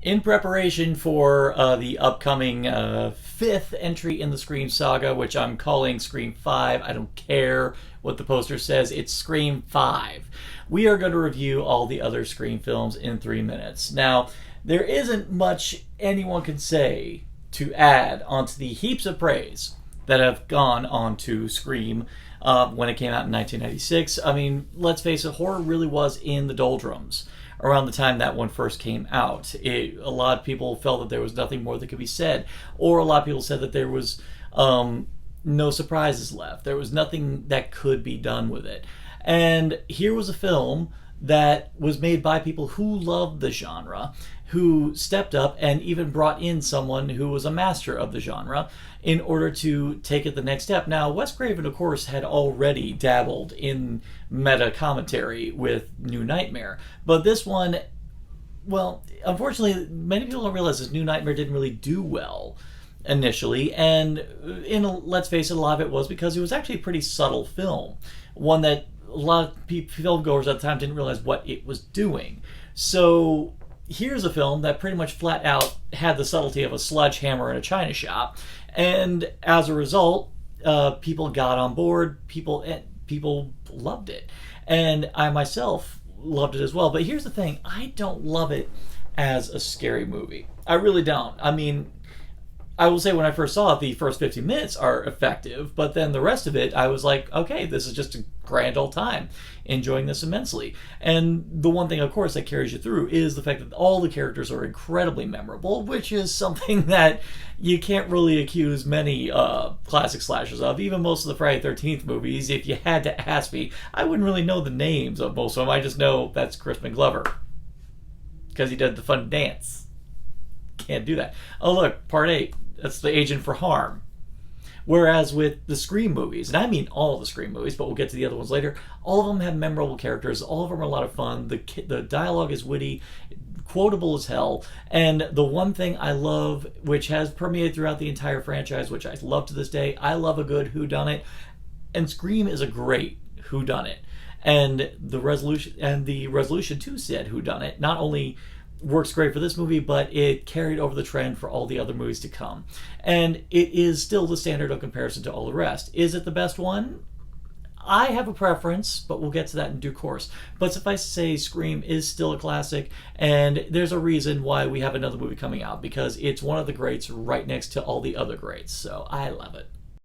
In preparation for the upcoming fifth entry in the Scream saga, which I'm calling Scream 5, I don't care what the poster says, it's Scream 5. We are going to review all the other Scream films in 3 minutes. Now, there isn't much anyone can say to add onto the heaps of praise that have gone on to Scream when it came out in 1996. I mean, let's face it, horror really was in the doldrums around the time that one first came out. A lot of people felt that there was nothing more that could be said, or a lot of people said that there was no surprises left. There was nothing that could be done with it. And here was a film that was made by people who loved the genre, who stepped up and even brought in someone who was a master of the genre in order to take it the next step. Now, Wes Craven, of course, had already dabbled in meta commentary with New Nightmare, but this one, well, unfortunately, many people don't realize this New Nightmare didn't really do well initially, and let's face it, a lot of it was because it was actually a pretty subtle film, one that a lot of film goers at the time didn't realize what it was doing. So here's a film that pretty much flat out had the subtlety of a sledgehammer in a china shop, and as a result, people got on board. People loved it, and I myself loved it as well. But here's the thing: I don't love it as a scary movie. I really don't. I mean, I will say when I first saw it, the first 50 minutes are effective, but then the rest of it, I was like, okay, this is just a grand old time, enjoying this immensely. And the one thing, of course, that carries you through is the fact that all the characters are incredibly memorable, which is something that you can't really accuse many classic slashers of. Even most of the Friday the 13th movies, if you had to ask me, I wouldn't really know the names of most of them. I just know that's Crispin Glover, because he did the fun dance. Can't do that. Oh, look, part 8. That's the Agent for Harm. Whereas with the Scream movies, and I mean all the Scream movies, but we'll get to the other ones later, all of them have memorable characters. All of them are a lot of fun. The dialogue is witty, quotable as hell. And the one thing I love, which has permeated throughout the entire franchise, which I love to this day, I love a good whodunit. And Scream is a great whodunit. And the resolution to said whodunit not only works great for this movie, but it carried over the trend for all the other movies to come. And it is still the standard of comparison to all the rest. Is it the best one? I have a preference, but we'll get to that in due course. But suffice to say, Scream is still a classic, and there's a reason why we have another movie coming out, because it's one of the greats right next to all the other greats. So I love it.